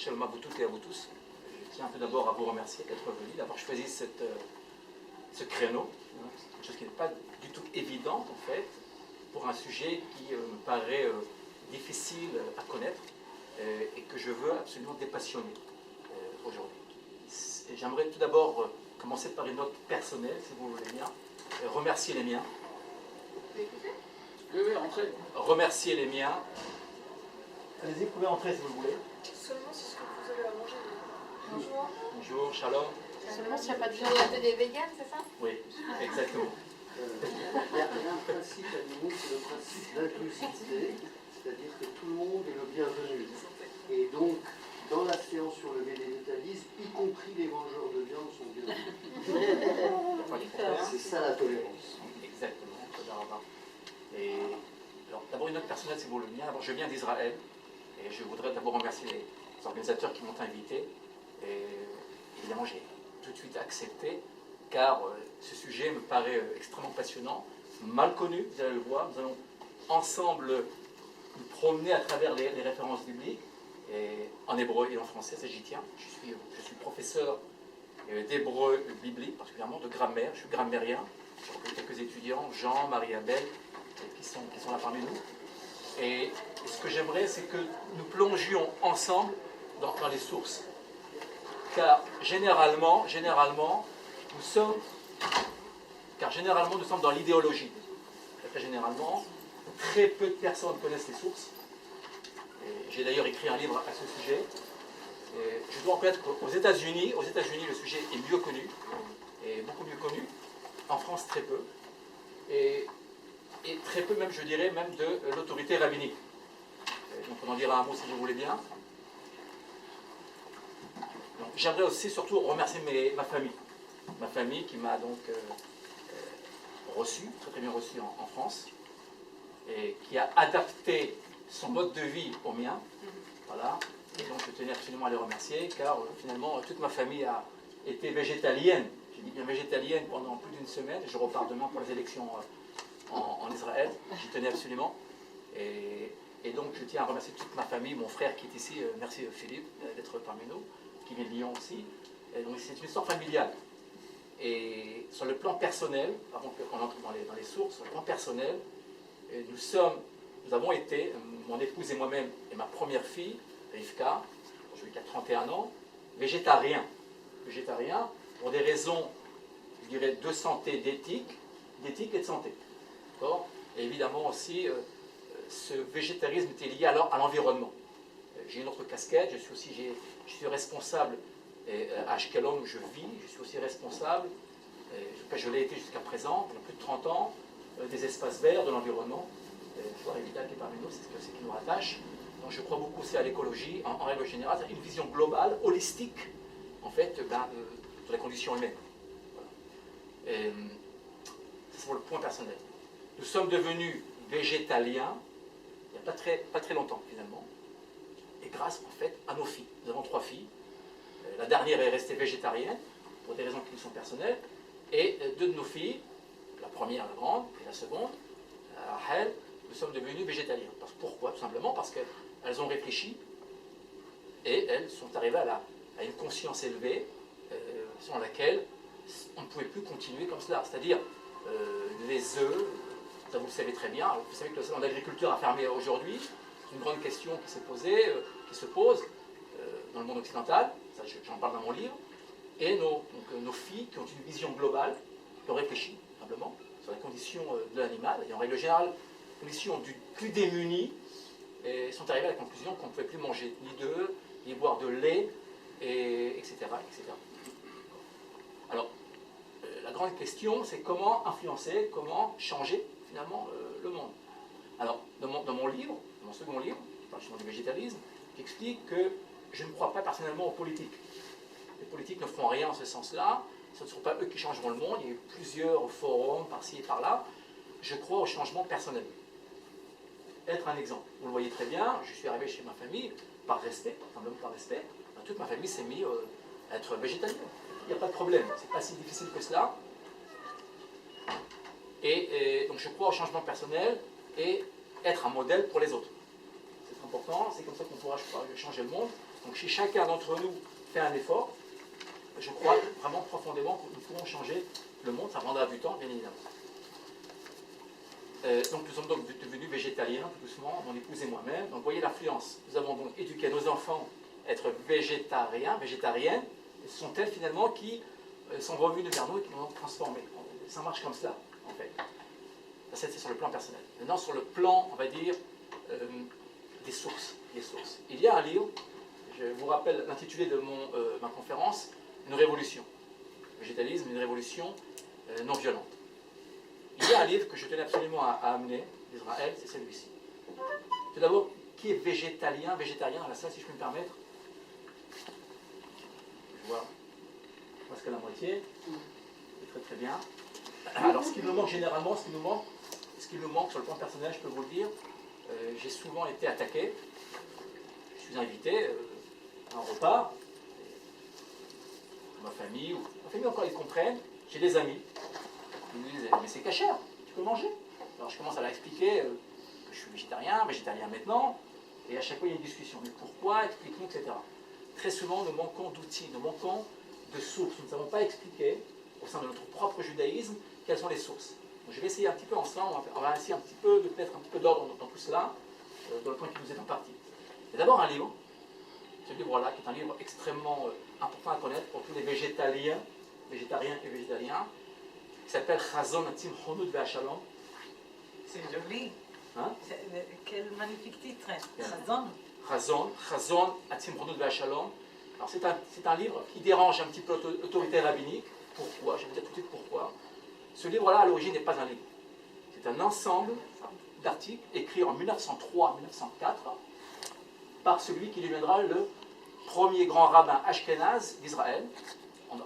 Shalom à vous toutes et à vous tous. Je tiens tout d'abord à vous remercier d'être venus, d'avoir choisi ce créneau. C'est quelque chose qui n'est pas du tout évident, en fait, pour un sujet qui me paraît difficile à connaître et que je veux absolument dépassionner aujourd'hui. J'aimerais tout d'abord commencer par une note personnelle, si vous voulez bien, remercier les miens. Oui, rentrez. Remercier les miens. Allez-y, vous pouvez entrer si vous le voulez. Seulement si ce que vous avez à manger. Bonjour. Bonjour, shalom. Seulement s'il n'y a pas de viande. Des véganes, c'est ça? Oui, exactement. Il y a un principe à nous, c'est le principe d'inclusivité, c'est-à-dire que tout le monde est le bienvenu. Et donc, dans la séance sur le végétalisme, y compris les mangeurs de viande sont bienvenus. C'est ça la tolérance. Exactement. Et alors, d'abord une note personnelle, si vous le bien. D'abord, je viens d'Israël et je voudrais d'abord remercier les organisateurs qui m'ont invité. Et évidemment, j'ai tout de suite accepté, car ce sujet me paraît extrêmement passionnant, mal connu, vous allez le voir. Nous allons ensemble nous promener à travers les références bibliques, et en hébreu et en français, ça j'y tiens. Je suis professeur d'hébreu biblique, particulièrement de grammaire, je suis grammairien. J'ai quelques étudiants, Jean, Marie-Abel, qui sont là parmi nous. Et ce que j'aimerais, c'est que nous plongions ensemble dans les sources. Car généralement, nous sommes dans l'idéologie. Très généralement, très peu de personnes connaissent les sources. J'ai d'ailleurs écrit un livre à ce sujet. Et je dois reconnaître qu'aux États-Unis, le sujet est mieux connu, et beaucoup mieux connu. En France, très peu. Et très peu même, je dirais, même de l'autorité rabbinique. Donc on en dira un mot si vous voulez bien. J'aimerais aussi surtout remercier ma famille. Ma famille qui m'a donc reçu, très bien reçu en France, et qui a adapté son mode de vie au mien. Voilà. Et donc je tenais absolument à les remercier, car finalement toute ma famille a été végétalienne. J'ai dit bien végétalienne pendant plus d'une semaine. Je repars demain pour les élections en Israël. J'y tenais absolument. Et donc je tiens à remercier toute ma famille, mon frère qui est ici. Merci Philippe d'être parmi nous, qui vient de Lyon aussi. Et donc c'est une histoire familiale. Et sur le plan personnel, avant qu'on entre dans les sources, sur le plan personnel, nous avons été, mon épouse et moi-même, et ma première fille, Rivka, qui a 31 ans, végétarien. Végétarien pour des raisons, je dirais, de santé, d'éthique et de santé. D'accord ? Et évidemment aussi, ce végétarisme était lié alors à l'environnement. J'ai une autre casquette, je suis responsable à Ashkelon où je vis, je suis aussi responsable, je l'ai été jusqu'à présent, pendant plus de 30 ans, des espaces verts, de l'environnement. Je vois Evita qui est parmi nous, c'est ce qui nous rattache. Donc je crois beaucoup aussi à l'écologie, en règle générale, c'est une vision globale, holistique, en fait, sur les conditions humaines. Voilà. C'est pour le point personnel. Nous sommes devenus végétaliens il n'y a pas très longtemps, finalement, et grâce, en fait, à nos filles. Nous avons 3 filles. La dernière est restée végétarienne, pour des raisons qui nous sont personnelles, et 2 de nos filles, la première, la grande, et la seconde, Rahel, nous sommes devenus végétaliens. Pourquoi? Tout simplement parce qu'elles ont réfléchi et elles sont arrivées à une conscience élevée sans laquelle on ne pouvait plus continuer comme cela. C'est-à-dire les œufs, ça vous le savez très bien, vous savez que le salon d'agriculture a fermé aujourd'hui, c'est une grande question qui s'est posée, qui se pose dans le monde occidental, j'en parle dans mon livre, et nos filles qui ont une vision globale, qui ont réfléchi simplement sur les conditions de l'animal, et en règle générale, les conditions du plus démunis, et sont arrivées à la conclusion qu'on ne pouvait plus manger ni d'œufs, ni boire de lait, etc., etc. Alors, la grande question, c'est comment influencer, comment changer finalement le monde. Alors, dans mon livre, dans mon second livre, je parle justement du végétalisme, j'explique que je ne crois pas personnellement aux politiques. Les politiques ne feront rien en ce sens-là, ce ne seront pas eux qui changeront le monde, il y a eu plusieurs forums par-ci et par-là. Je crois au changement personnel. Être un exemple. Vous le voyez très bien, je suis arrivé chez ma famille par respect, simplement par respect. Toute ma famille s'est mise à être végétalien. Il n'y a pas de problème, c'est pas si difficile que cela. Et donc je crois au changement personnel et être un modèle pour les autres. C'est important, c'est comme ça qu'on pourra changer le monde. Donc si chacun d'entre nous fait un effort, je crois vraiment profondément que nous pourrons changer le monde, ça prendra du temps, bien évidemment. Donc nous sommes donc devenus végétaliens, tout doucement, mon épouse et moi-même. Donc vous voyez l'influence. Nous avons donc éduqué nos enfants à être végétariens, végétariennes. Et ce sont elles finalement qui sont revenues vers nous et qui nous ont transformés. Ça marche comme ça, en fait. Ça, c'est sur le plan personnel. Maintenant, sur le plan, on va dire, des sources. Il y a un livre, je vous rappelle l'intitulé de ma conférence, Une révolution. Végétalisme, une révolution non violente. Il y a un livre que je tenais absolument à amener d'Israël, c'est celui-ci. Tout d'abord, qui est végétalien, végétarien dans la salle, si je peux me permettre? Je vois presque la moitié. C'est très très bien. Alors, ce qui nous manque généralement, ce qui nous manque sur le plan personnel, je peux vous le dire, j'ai souvent été attaqué. Je suis invité à un repas, ma famille encore, ils comprennent. J'ai des amis. Ils me disent, mais c'est cachère, tu peux manger. Alors je commence à leur expliquer que je suis végétarien maintenant, et à chaque fois il y a une discussion. Mais pourquoi, explique-nous, etc. Très souvent, nous manquons d'outils, nous manquons de sources. Nous ne savons pas expliquer, au sein de notre propre judaïsme, quelles sont les sources. Donc, je vais essayer un petit peu ensemble, on va essayer un petit peu de mettre un petit peu d'ordre dans tout cela, dans le temps qui nous est imparti. Il y a d'abord un livre, ce livre-là, qui est un livre extrêmement important à connaître pour tous les végétariens et végétaliens, qui s'appelle Chazon Atzim Chonud Ve'Ashalom. C'est joli. Hein? Quel magnifique titre. Chazon Atzim Chonud Ve'Ashalom. Alors c'est un livre qui dérange un petit peu l'autorité rabbinique. Pourquoi? Je vais vous dire tout de suite pourquoi. Ce livre-là, à l'origine, n'est pas un livre. C'est un ensemble d'articles écrits en 1903-1904 par celui qui deviendra le premier grand rabbin ashkénaze d'Israël,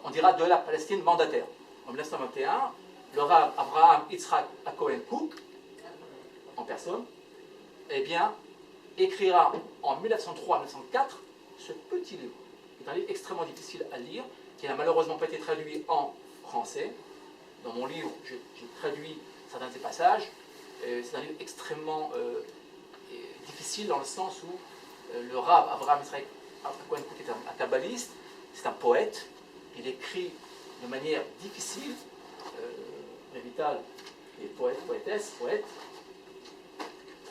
on dira de la Palestine mandataire. En 1921, le rabbin Abraham Yitzhak Cohen Cook, en personne, eh bien, écrira en 1903-1904 ce petit livre, qui est un livre extrêmement difficile à lire, qui n'a malheureusement pas été traduit en français. Dans mon livre, j'ai traduit certains de ces passages. C'est un livre extrêmement difficile dans le sens où le rabbin Abraham Yitzhak Cohen Cook est un kabbaliste, c'est un poète. Il écrit de manière difficile. Révital est poète, poétesse, poète.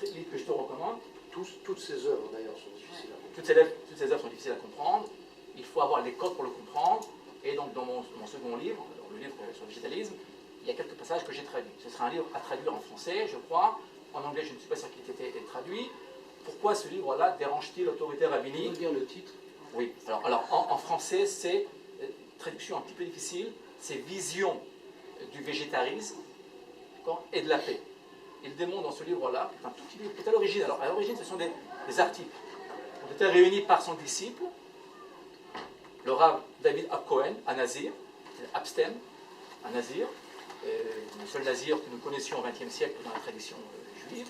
Livre que je te recommande. Toutes ces œuvres d'ailleurs sont difficiles à comprendre. Toutes ces œuvres sont difficiles à comprendre. Il faut avoir les codes pour le comprendre. Et donc dans mon second livre, dans le livre sur le végétalisme, il y a quelques passages que j'ai traduits. Ce sera un livre à traduire en français, je crois. En anglais, je ne suis pas sûr qu'il ait été traduit. Pourquoi ce livre-là dérange-t-il l'autorité rabbinique? Tu peux dire le titre? Oui. Alors en français, c'est traduction un petit peu difficile. C'est Vision du végétarisme et de la paix. Il démontre dans ce livre-là, qui est un tout petit livre, qui est à l'origine. Alors à l'origine, ce sont des articles qui ont été réunis par son disciple, le rabbin David Cohen, à Nazir, Abstem, à Nazir, le seul Nazir que nous connaissions au XXe siècle dans la tradition juive.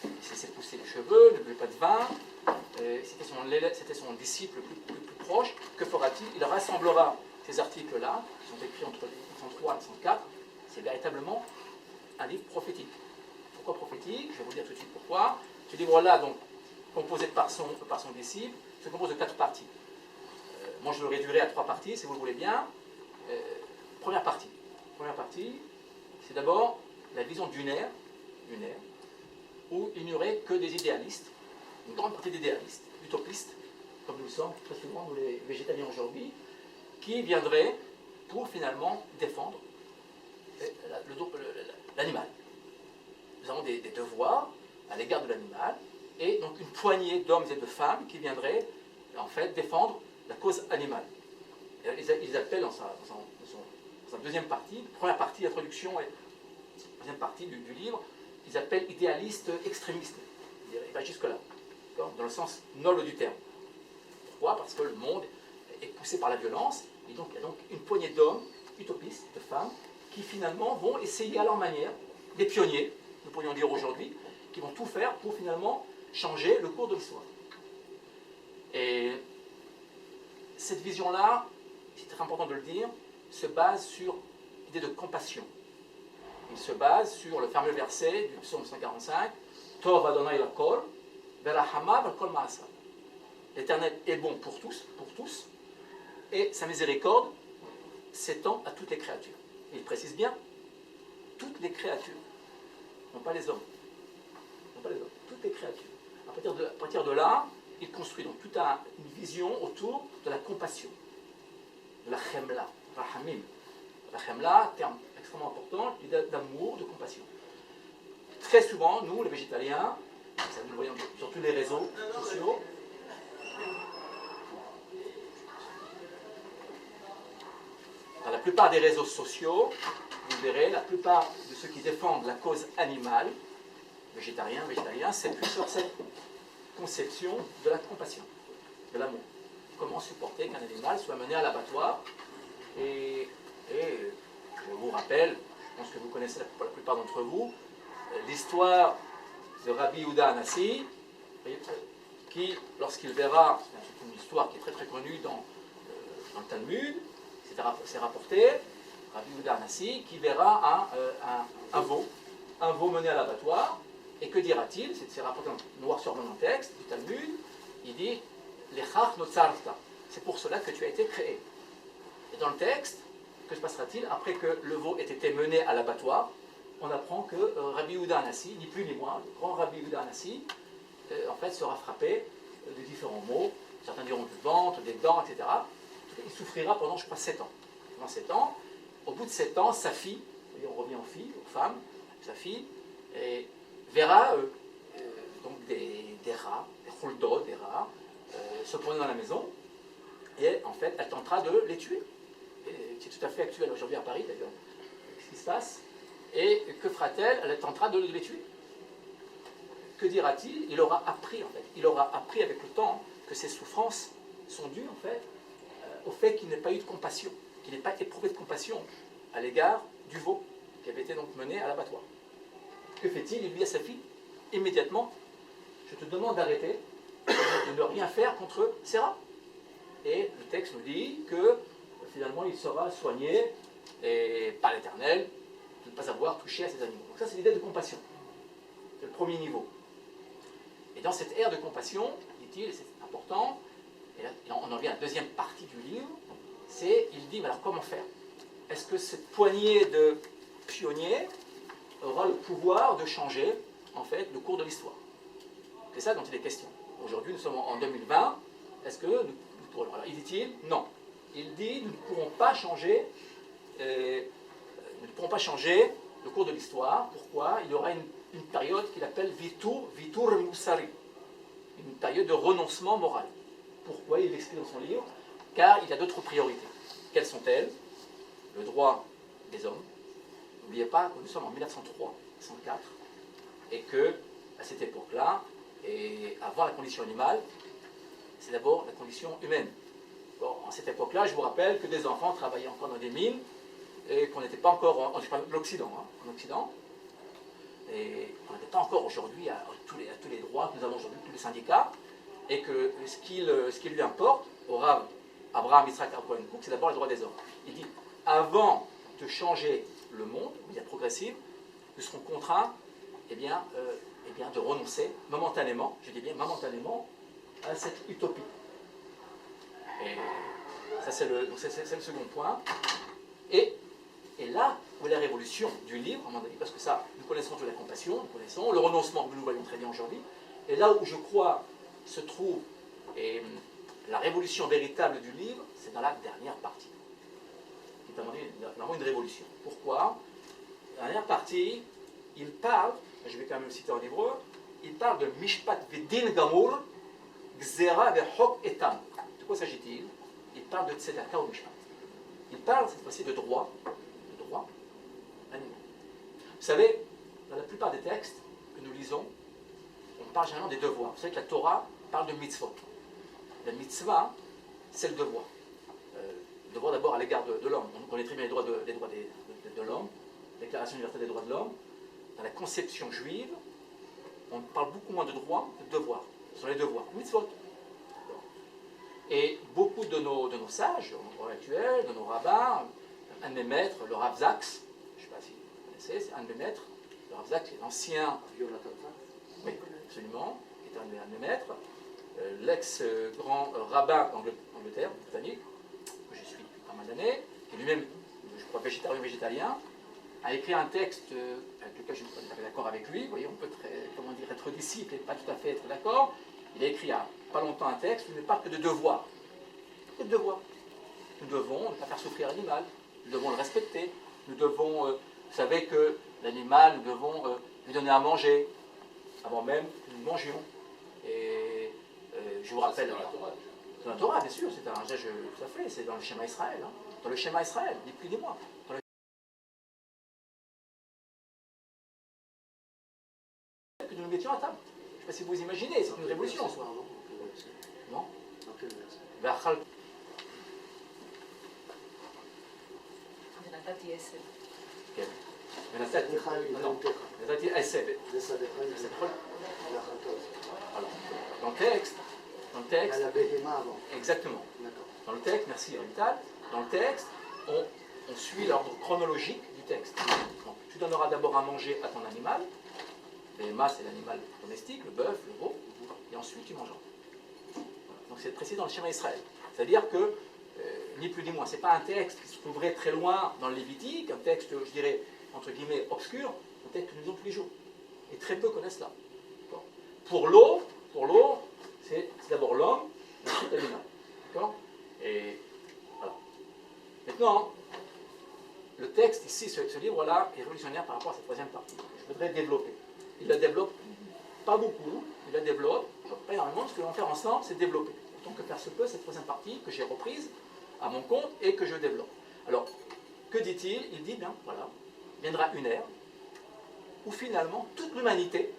Il s'est poussé les cheveux, ne buvait pas de vin. C'était son disciple le plus proche. Que fera-t-il? Il rassemblera ces articles-là, qui sont écrits entre 1903 et 1904. C'est véritablement un livre prophétique. Pourquoi prophétique? Je vais vous dire tout de suite pourquoi. Ce livre-là, donc, composé par son disciple, se compose de 4 parties. Moi, je le réduirai à 3 parties, si vous le voulez bien. Première partie, c'est d'abord la vision dunaire, où il n'y aurait que des idéalistes, une grande partie d'idéalistes, utopistes, comme nous le sommes très souvent, nous les végétaliens aujourd'hui, qui viendraient pour finalement défendre l'animal. Nous avons des devoirs à l'égard de l'animal, et donc une poignée d'hommes et de femmes qui viendraient en fait défendre la cause animale. Et ils appellent dans sa deuxième partie, première partie, introduction et deuxième partie du livre, ils appellent idéalistes extrémistes. Il va jusque-là, dans le sens noble du terme. Pourquoi? Parce que le monde est poussé par la violence, et donc il y a donc une poignée d'hommes, utopistes, de femmes, qui finalement vont essayer à leur manière, des pionniers, nous pourrions dire aujourd'hui, qui vont tout faire pour finalement changer le cours de l'histoire. Et cette vision-là, c'est très important de le dire, se base sur l'idée de compassion. Il se base sur le fameux verset du psaume 145, Tov Adonai lakol, verachamav al kol ma'asav. l'Éternel est bon pour tous, et sa miséricorde s'étend à toutes les créatures. Et il précise bien, toutes les créatures, non pas les hommes, toutes les créatures. À partir de là, il construit donc toute une vision autour de la compassion, de la chemla, rahamim. La chemla, terme extrêmement important, d'amour, de compassion. Très souvent, nous, les végétaliens, ça nous le voyons sur tous les réseaux sociaux, dans la plupart des réseaux sociaux, vous verrez, la plupart de ceux qui défendent la cause animale, végétariens, s'appuient sur cette conception de la compassion, de l'amour. Comment supporter qu'un animal soit mené à l'abattoir. Et je vous rappelle, je pense que vous connaissez pour la plupart d'entre vous, l'histoire de Rabbi Yehuda Hanassi, qui, lorsqu'il verra, c'est une histoire qui est très très connue dans le Talmud, c'est rapporté, Rabbi Yehuda Hanassi, qui verra un veau mené à l'abattoir, et que dira-t-il? C'est rapporté noir sur blanc dans le texte du Talmud, il dit Lechach notzarta, c'est pour cela que tu as été créé. Et dans le texte, que se passera-t-il après que le veau ait été mené à l'abattoir? On apprend que Rabbi Yehuda Hanassi, ni plus ni moins, le grand Rabbi Yehuda Hanassi, en fait sera frappé de différents maux, certains diront du ventre, des dents, etc. Il souffrira pendant, je crois, 7 ans. Pendant 7 ans, au bout de 7 ans, sa fille, on revient aux filles, aux femmes, sa fille, verra donc des rats, des choldot, des rats, se promener dans la maison, et en fait, elle tentera de les tuer. C'est tout à fait actuel aujourd'hui à Paris, d'ailleurs, ce qui se passe. Et que fera-t-elle? Elle tentera de les tuer. Que dira-t-il? Il aura appris, en fait. Il aura appris avec le temps que ses souffrances sont dues, en fait, au fait qu'il n'ait pas eu de compassion, qu'il n'ait pas éprouvé de compassion à l'égard du veau qui avait été donc mené à l'abattoir. Que fait-il? Il dit à sa fille, immédiatement, je te demande d'arrêter, de ne rien faire contre ces rats. Et le texte nous dit que finalement il sera soigné par l'Éternel de ne pas avoir touché à ces animaux. Donc ça, c'est l'idée de compassion. C'est le premier niveau. Et dans cette ère de compassion, dit-il, et c'est important, et là, on en vient à la deuxième partie du livre, il dit, mais alors comment faire? Est-ce que cette poignée de pionniers aura le pouvoir de changer, en fait, le cours de l'histoire? C'est ça dont il est question. Aujourd'hui, nous sommes en 2020, est-ce que nous pourrons... Alors, il dit-il, non. Il dit, nous ne pourrons pas changer le cours de l'histoire. Pourquoi? Il y aura une période qu'il appelle Vitur Musari, une période de renoncement moral. Pourquoi? Il l'explique dans son livre. Car il y a d'autres priorités. Quelles sont-elles? Le droit des hommes. N'oubliez pas que nous sommes en 1903-1904 et que, à cette époque-là, et avant la condition animale, c'est d'abord la condition humaine. Bon, à cette époque-là, je vous rappelle que des enfants travaillaient encore dans des mines et qu'on n'était pas encore en l'Occident, en Occident, et on n'était pas encore aujourd'hui à tous les droits que nous avons aujourd'hui, tous les syndicats, et que ce qui lui importe au Rav Abraham Yitzhak Cohen Cook, c'est d'abord les droits des hommes. Il dit, avant de changer le monde, de manière progressive, nous serons contraints de renoncer momentanément, je dis bien momentanément, à cette utopie. Et ça, c'est le second point. Et là où est la révolution du livre, à mon avis, parce que ça, nous connaissons toute la compassion, nous connaissons le renoncement que nous voyons très bien aujourd'hui, et là où je crois se trouve la révolution véritable du livre, c'est dans la dernière partie. C'est vraiment une révolution. Pourquoi? La dernière partie, il parle, je vais quand même le citer en hébreu, il parle de Mishpat Vedin Gamur, Gzera Vechok Etam. De quoi s'agit-il? Il parle de Tzedaka ou Mishpat. Il parle cette fois-ci de droit animal. Vous savez, dans la plupart des textes que nous lisons, on parle généralement des devoirs. Vous savez que la Torah parle de mitzvot. La mitzvah, c'est le devoir. Le devoir d'abord à l'égard de l'homme. On connaît très bien les droits de l'homme, déclaration universelle des droits de l'homme. Dans la conception juive, on parle beaucoup moins de droits que de devoirs. Ce sont les devoirs, mitzvot. Et beaucoup de nos sages, de nos actuels, de nos rabbins, un de mes maîtres, le Rav Zaks, je ne sais pas si vous connaissez, c'est un de mes maîtres, le Rav Zaks, qui est l'ancien, oui, absolument, qui est un de mes maîtres, l'ex-grand rabbin d'Angleterre, britannique, que je suis depuis pas mal d'années, qui est lui-même, je crois, végétarien, a écrit un texte avec lequel je ne suis pas d'accord avec lui. Vous voyez, on peut être disciple et pas tout à fait être d'accord. Il a écrit il n'y a pas longtemps un texte où il ne parle que de devoirs. Que de devoirs. Nous devons ne pas faire souffrir l'animal, nous devons le respecter, nous devons, vous savez que l'animal, nous devons lui donner à manger, avant même que nous mangions. Et je vous rappelle... C'est dans la Torah. Dans la Torah, bien sûr, c'est un gage tout à fait, c'est dans le schéma Israël. Hein. Dans le schéma Israël, ni plus ni moins. Que nous nous mettions à table. Je ne sais pas si vous imaginez, c'est une révolution en soi. Non. ונתתי עשב. כן. ונתתי עשב. Alors, dans le texte, exactement. Dans le texte, merci Vital, dans le texte, on suit l'ordre chronologique du texte. Donc, tu donneras d'abord à manger à ton animal. L'Ema, c'est l'animal domestique, le bœuf, le veau, et ensuite tu mangeras. Donc c'est précis dans le schéma Israël. C'est-à-dire que, ni plus ni moins, ce n'est pas un texte qui se trouverait très loin dans le Lévitique, un texte, je dirais, entre guillemets, obscur, un texte que nous avons tous les jours. Et très peu connaissent cela. Pour l'eau, c'est d'abord l'homme, ensuite l'animal. D'accord? Et voilà. Maintenant, le texte ici, ce livre-là, est révolutionnaire par rapport à cette troisième partie. Je voudrais développer. Il la développe pas beaucoup, il la développe pas énormément. Ce que l'on va faire ensemble, c'est développer. Autant que faire se peut, cette troisième partie que j'ai reprise à mon compte et que je développe. Alors, que dit-il? Il dit, bien, voilà, viendra une ère où finalement toute l'humanité,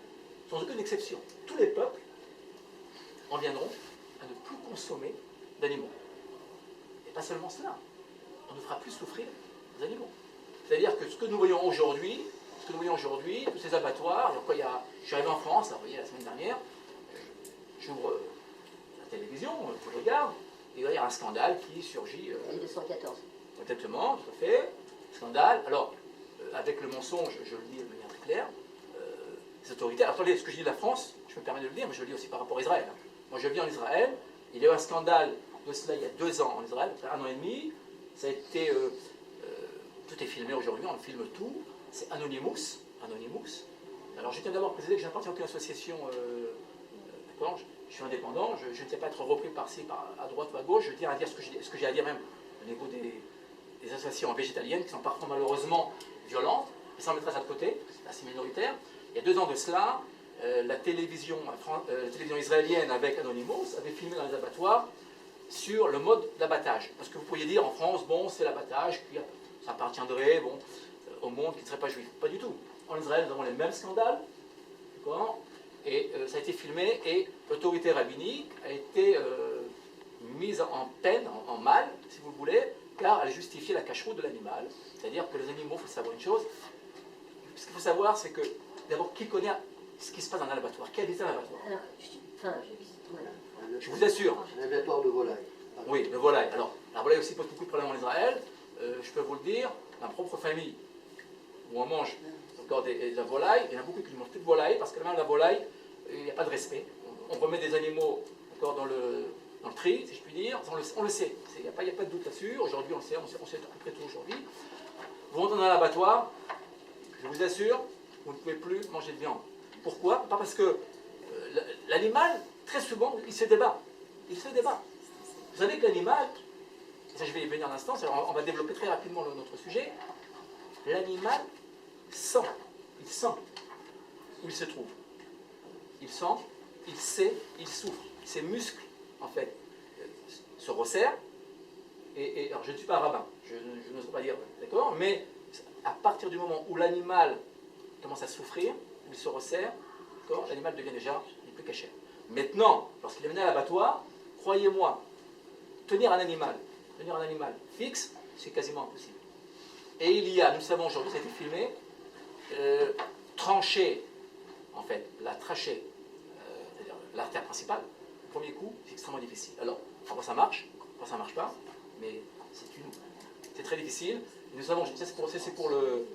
sans aucune exception, tous les peuples en viendront à ne plus consommer d'animaux. Et pas seulement cela, on ne fera plus souffrir les animaux. C'est-à-dire que ce que nous voyons aujourd'hui, tous ces abattoirs, alors quoi, je suis arrivé en France, vous voyez, la semaine dernière, j'ouvre la télévision, je regarde, et il y a un scandale qui surgit. 1214. Exactement, tout à fait. Scandale. Alors, avec le mensonge, je le dis de manière très claire, les autorités. Alors, attendez, ce que je dis de la France, je me permets de le dire, mais je le dis aussi par rapport à Israël. Moi, je vis en Israël. Il y a eu un scandale de cela il y a 2 ans en Israël, 1 an et demi. Ça a été. Tout est filmé aujourd'hui, on filme tout. C'est Anonymous. Alors, je tiens d'abord à préciser que je n'appartiens à aucune association. D'accord, je suis indépendant, je ne tiens pas à être repris par-ci, à droite ou à gauche. Je tiens à dire ce que j'ai à dire même au niveau des associations végétaliennes qui sont parfois malheureusement violentes. Mais ça, on mettra ça de côté, c'est assez minoritaire. Il y a 2 ans de cela, la télévision israélienne avec Anonymous avait filmé dans les abattoirs sur le mode d'abattage. Parce que vous pourriez dire en France, bon, c'est l'abattage, puis ça appartiendrait au monde qui ne serait pas juif. Pas du tout. En Israël, nous avons les mêmes scandales. D'accord ? Et ça a été filmé et l'autorité rabbinique a été mise en peine, en mal, si vous le voulez, car elle justifiait la cacheroute de l'animal. C'est-à-dire que les animaux, il faut savoir une chose. Ce qu'il faut savoir, c'est que, d'abord, qui connaît ce qui se passe dans un abattoir? Qui a visité un abattoir? Je vous assure. Un abattoir de volaille. Oui, le volaille. Alors, la volaille aussi pose beaucoup de problèmes en Israël. Je peux vous le dire, ma propre famille, où on mange encore de la volaille, il y en a beaucoup qui ne mangent plus de volaille, parce que même la volaille, il n'y a pas de respect. On remet des animaux encore dans le tri, si je puis dire. On le sait. Il n'y a pas de doute là-dessus. Aujourd'hui, on le sait, on sait à peu près tout aujourd'hui. Vous rentrez dans l'abattoir, je vous assure, vous ne pouvez plus manger de viande. Pourquoi? Pas parce que l'animal, très souvent, il se débat. Vous savez que l'animal, et ça je vais y venir un instant, on va développer très rapidement notre sujet, l'animal sent où il se trouve. Il sent, il sait, il souffre. Ses muscles, en fait, se resserrent. Et alors, je ne suis pas un rabbin, je n'ose pas dire, d'accord, mais à partir du moment où l'animal commence à souffrir, où il se resserre, l'animal devient déjà plus cachère. Maintenant, lorsqu'il est mené à l'abattoir, croyez-moi, tenir un animal fixe, c'est quasiment impossible. Et il y a, nous le savons aujourd'hui, ça a été filmé, trancher, en fait, la trachée, c'est-à-dire l'artère principale, le premier coup, c'est extrêmement difficile. Alors, parfois ça marche, parfois ça ne marche pas, mais c'est très difficile. Et nous savons, c'est pour le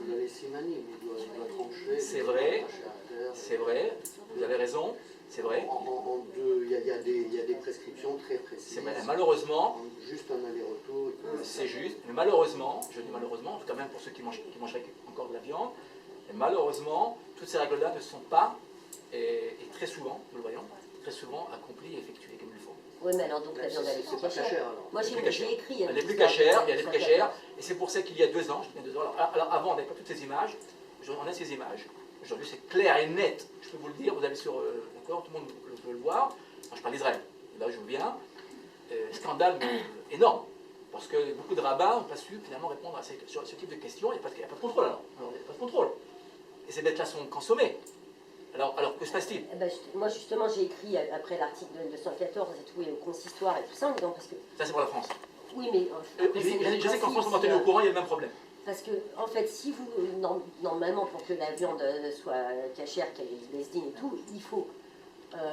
La lessimanie, il doit trancher. C'est vrai, vous avez raison. C'est vrai. Il y a des prescriptions très précises. C'est vrai. Malheureusement, juste un aller-retour. c'est juste. Mais malheureusement, je dis malheureusement, en tout cas même pour ceux qui mangeraient encore de la viande, et malheureusement, toutes ces règles-là ne sont pas, et très souvent, nous le voyons, très souvent accomplies et effectuées comme il faut. Oui, mais alors donc la viande, elle est C'est pas cachère alors. Moi, j'ai écrit. Elle est plus cachère, il y a des plus cachères, et c'est pour ça qu'il y a 2 ans, je dis 2 ans, alors avant on n'avait pas toutes ces images, aujourd'hui on a ces images, aujourd'hui c'est clair et net, je peux vous le dire, vous allez sur d'accord, tout le monde peut le voir, moi je parle d'Israël, là où je viens, scandale énorme, parce que beaucoup de rabbins n'ont pas su finalement répondre à sur ce type de questions, il n'y a pas de contrôle alors, il n'y a pas de contrôle, et ces bêtes-là sont consommées. Alors que se passe-t-il? Moi, justement, j'ai écrit après l'article de 214 et tout, et au consistoire et tout ça, en disant parce que... Ça, c'est pour la France. Oui, mais... Je sais qu'en France, on m'a tenu au courant, il y a le même problème. Parce que, en fait, si vous... Normalement, pour que la viande soit cachère, qu'elle ait du besdine et tout, il faut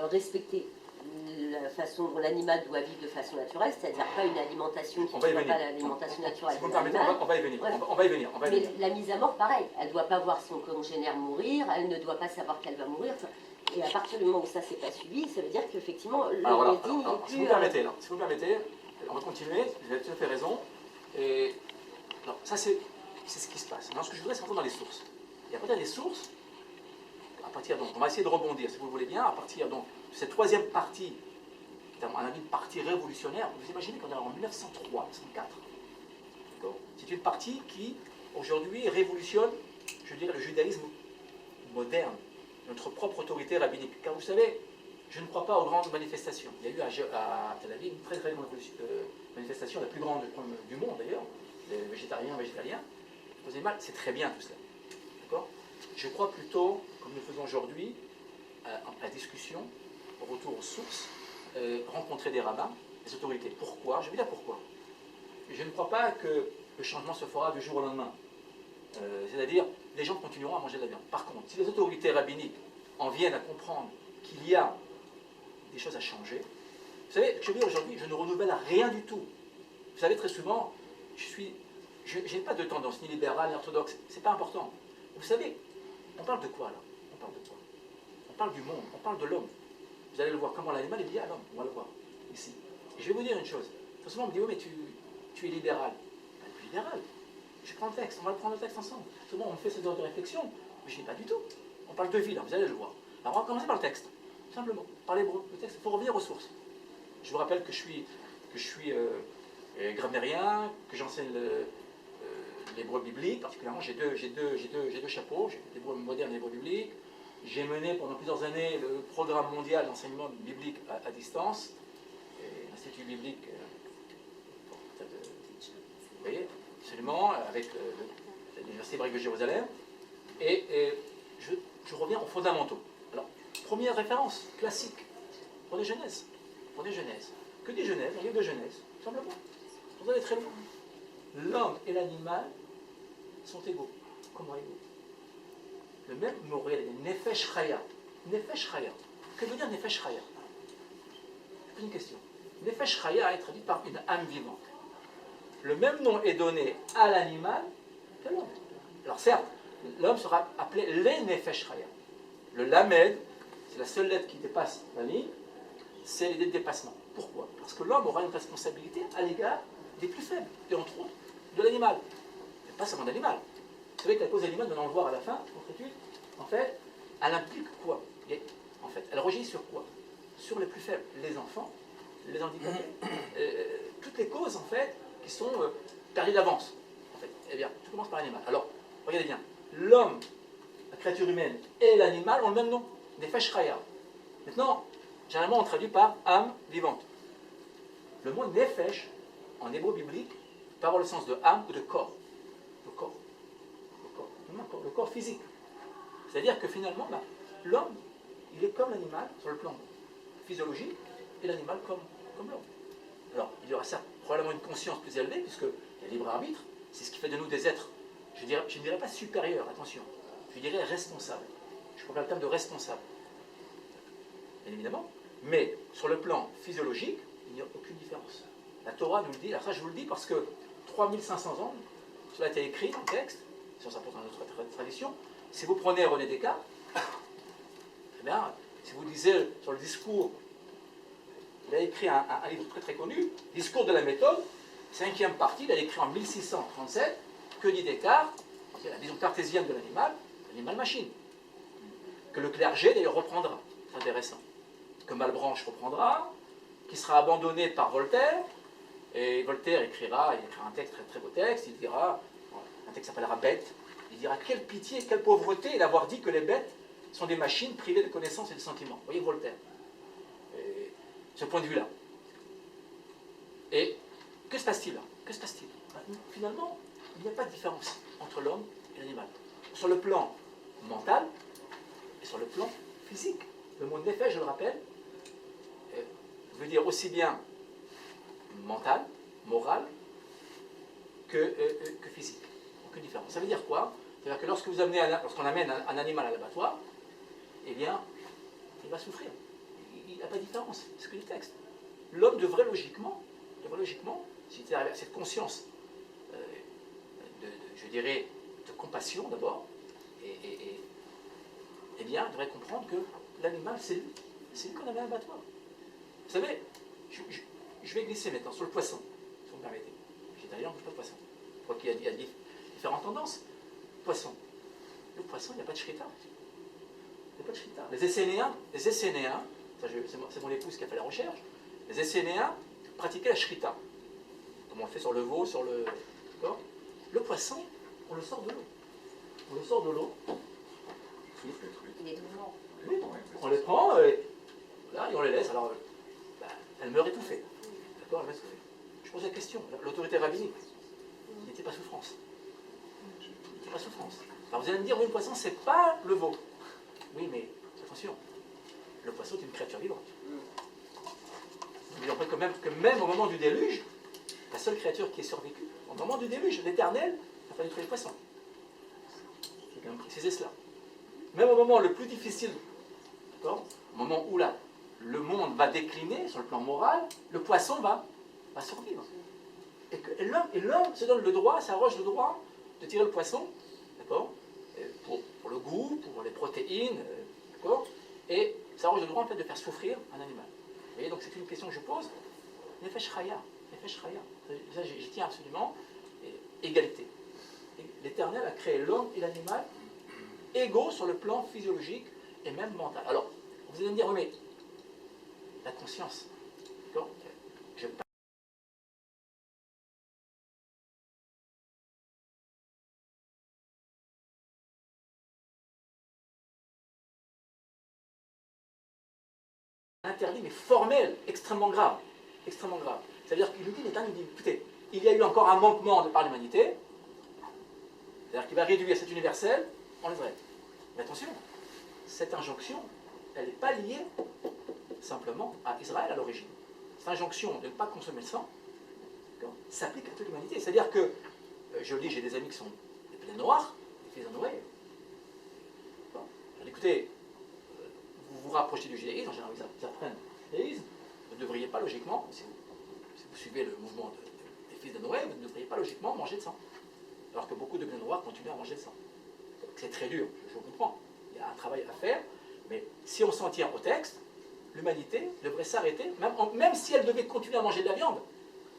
respecter la façon dont l'animal doit vivre de façon naturelle, c'est-à-dire pas une alimentation qui ne soit pas l'alimentation naturelle. Si vous me permettez, on va y venir. On va y venir. Mais la mise à mort, pareil, elle ne doit pas voir son congénère mourir, elle ne doit pas savoir qu'elle va mourir. Et à partir du moment où ça ne s'est pas suivi, ça veut dire qu'effectivement, le besdine n'est plus... Si vous me permettez, on va continuer, vous avez tout à fait raison. Et alors, ça, c'est ce qui se passe. Maintenant, ce que je voudrais, c'est rentrer dans les sources. Et à partir des sources, donc, on va essayer de rebondir, si vous le voulez bien, à partir donc, de cette troisième partie, à avis, une partie révolutionnaire. Vous imaginez qu'on est en 1903, 1904. C'est une partie qui, aujourd'hui, révolutionne, je dirais, le judaïsme moderne, notre propre autorité rabbinique. Car vous savez, je ne crois pas aux grandes manifestations. Il y a eu à Tel Aviv une très très grande manifestation, la plus grande du monde d'ailleurs, des végétariens, végétaliens. C'est très bien tout cela. D'accord ? Je crois plutôt, comme nous faisons aujourd'hui, à discussion, au retour aux sources, rencontrer des rabbins, des autorités. Pourquoi? Je vais dire pourquoi. Je ne crois pas que le changement se fera du jour au lendemain. C'est-à-dire, les gens continueront à manger de la viande. Par contre, si les autorités rabbiniques en viennent à comprendre qu'il y a des choses à changer, vous savez, je veux dire aujourd'hui, je ne renouvelle rien du tout. Vous savez, très souvent, je n'ai pas de tendance ni libérale ni orthodoxe, c'est pas important. Vous savez, on parle de quoi là? On parle de quoi? On parle du monde, on parle de l'homme. Vous allez le voir comment l'animal est lié à l'homme, on va le voir ici. Et je vais vous dire une chose, très souvent on me dit, oui mais tu es libéral. Pas plus libéral. Je prends le texte, on va le prendre le texte ensemble. Souvent on me fait ce genre de réflexion, mais je dis pas du tout. On parle de vie là, vous allez le voir. Alors on va commencer par le texte, simplement, par l'hébreu, le texte, il faut revenir aux sources. Je vous rappelle que je suis grammairien, que j'enseigne l'hébreu biblique, particulièrement j'ai deux chapeaux, j'ai l'hébreu moderne et l'hébreu biblique. J'ai mené pendant plusieurs années le programme mondial d'enseignement biblique à distance, l'Institut biblique, vous voyez, absolument, avec l'Université hébraïque de Jérusalem. Et je reviens aux fondamentaux. Alors, première référence, classique, prenez Genèse. Prenez Genèse. Que dit Genèse? Un livre de Genèse, simplement. Vous allez très loin. L'homme et l'animal sont égaux. Comment égaux? Le même mot réel est Nefesh Chaya. Nefesh Chaya. Que veut dire Nefesh Chaya? Je pose une question. Nefesh Chaya est traduit par une âme vivante. Le même nom est donné à l'animal qu'à l'homme. Alors certes, l'homme sera appelé les Nefesh Chaya. Le Lamed, c'est la seule lettre qui dépasse la ligne, c'est l'idée de dépassement. Pourquoi? Parce que l'homme aura une responsabilité à l'égard des plus faibles, et entre autres de l'animal. Mais pas seulement d'animal. Vous savez que la cause animale, nous allons le voir à la fin, notre étude, en fait, elle implique quoi? En fait, elle rejaillit sur quoi? Sur les plus faibles, les enfants, les handicapés, toutes les causes, en fait, qui sont perdues d'avance. En fait, eh bien, tout commence par l'animal. Alors, regardez bien, l'homme, la créature humaine et l'animal ont le même nom, Nefesh Chaya. Maintenant, généralement, on traduit par âme vivante. Le mot Nefesh, en hébreu biblique, peut avoir le sens de âme ou de corps. Le corps physique. C'est-à-dire que finalement, l'homme, il est comme l'animal sur le plan physiologique, et l'animal comme l'homme. Alors, il y aura ça probablement une conscience plus élevée, puisque le libre arbitre, c'est ce qui fait de nous des êtres, je ne dirais pas supérieurs, attention, je dirais responsables. Je prends le terme de responsable, bien évidemment, mais sur le plan physiologique, il n'y a aucune différence. La Torah nous le dit, alors ça je vous le dis parce que 3500 ans, cela a été écrit en texte, ça porte dans notre tradition. Si vous prenez René Descartes, eh bien, Si vous lisez sur le discours, il a écrit un livre très très connu, Discours de la méthode, 5e partie, il a écrit en 1637, que dit Descartes? C'est la vision cartésienne de l'animal machine. Que le clergé d'ailleurs reprendra, c'est intéressant. Que Malebranche reprendra, qui sera abandonné par Voltaire, et Voltaire il écrira un texte, très, très beau texte, il dira, un texte s'appellera Bête, il dira quelle pitié, quelle pauvreté d'avoir dit que les bêtes sont des machines privées de connaissances et de sentiments. Vous voyez Voltaire. Et ce point de vue-là. Et que se passe-t-il là? Que se passe-t-il? Finalement, il n'y a pas de différence entre l'homme et l'animal. Sur le plan mental et sur le plan physique. Le mot nefesh, je le rappelle, veut dire aussi bien mental, moral, que physique. Aucune différence. Ça veut dire quoi? C'est-à-dire que lorsqu'on amène un animal à l'abattoir, eh bien, il va souffrir. Il n'y a pas de différence. C'est ce que dit le texte. L'homme devrait logiquement, s'il était arrivé à cette conscience, je dirais, de compassion d'abord, eh bien, il devrait comprendre que l'animal, c'est lui qu'on avait à l'abattoir. Vous savez, je vais glisser maintenant sur le poisson, si vous me permettez. Végétarien, on ne mange pas de poisson. Je crois qu'il y a différentes tendances. Poisson. Le poisson, il n'y a pas de shrita. Il n'y a pas de shrita. Les Essénéens, c'est mon épouse qui a fait la recherche, les Essénéens pratiquaient la shrita. Comme on le fait sur le veau, sur le... D'accord. Le poisson, on le sort de l'eau. On le sort de l'eau. Il est tout mort. Oui, on les prend, et on les laisse. Alors, elle meurt étouffée. D'accord, elle meurt étouffée. Je pose la question, l'autorité rabbinique, il n'était pas souffrance. Il n'était pas souffrance. Alors vous allez me dire, oui, le poisson, c'est pas le veau. Oui, mais attention, le poisson est une créature vivante. N'oublions pas que même au moment du déluge, la seule créature qui est survécue, au moment du déluge, l'Éternel n'a pas détruit le poisson. Il faut quand même préciser cela. Même au moment le plus difficile, d'accord, au moment où là, le monde va décliner sur le plan moral, le poisson va survivre. Et l'homme se donne le droit, s'arroge le droit de tirer le poisson, d'accord, pour le goût, pour les protéines, d'accord, et s'arroge le droit en fait de faire souffrir un animal. Vous voyez, donc c'est une question que je pose. Nefesh Chaya, ça j'y tiens absolument. Égalité. L'Éternel a créé l'homme et l'animal égaux sur le plan physiologique et même mental. Alors, vous allez me dire, oui, mais la conscience, d'accord, je parle interdit, mais formel, extrêmement grave. Extrêmement grave. C'est-à-dire qu'il nous dit, l'État nous dit, écoutez, il y a eu encore un manquement de par l'humanité, c'est-à-dire qu'il va réduire cet universel en Israël. Mais attention, cette injonction, elle n'est pas liée simplement à Israël à l'origine. Cette injonction de ne pas consommer le sang s'applique à toute l'humanité. C'est-à-dire que, je lis, j'ai des amis qui sont des plaies noirs, des fils de Noé. Bon. Écoutez, vous vous rapprochez du judaïsme, en général ils apprennent le judaïsme, vous ne devriez pas logiquement, si vous suivez le mouvement des fils de Noé, vous ne devriez pas logiquement manger de sang. Alors que beaucoup de plaies noirs continuent à manger de sang. C'est très dur, je comprends. Il y a un travail à faire, mais si on s'en tient au texte, l'humanité devrait s'arrêter, même si elle devait continuer à manger de la viande,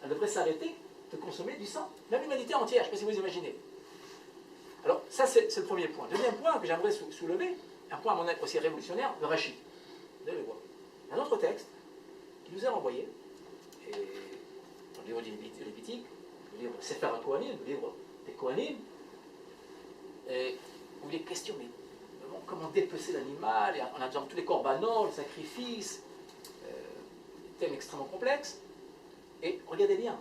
elle devrait s'arrêter de consommer du sang. Même l'humanité entière, je ne sais pas si vous imaginez. Alors, ça c'est le premier point. Deuxième point que j'aimerais soulever, un point à mon avis aussi révolutionnaire, le Rashi. Vous allez le voir. Un autre texte qui nous est envoyé, et dans le livre du Lévitique, le livre Sefer HaKohanim, le livre des Kohanim, et où il est question, mais comment dépecer l'animal, on a besoin de tous les corbanols, les sacrifices, thème extrêmement complexe. Et regardez bien,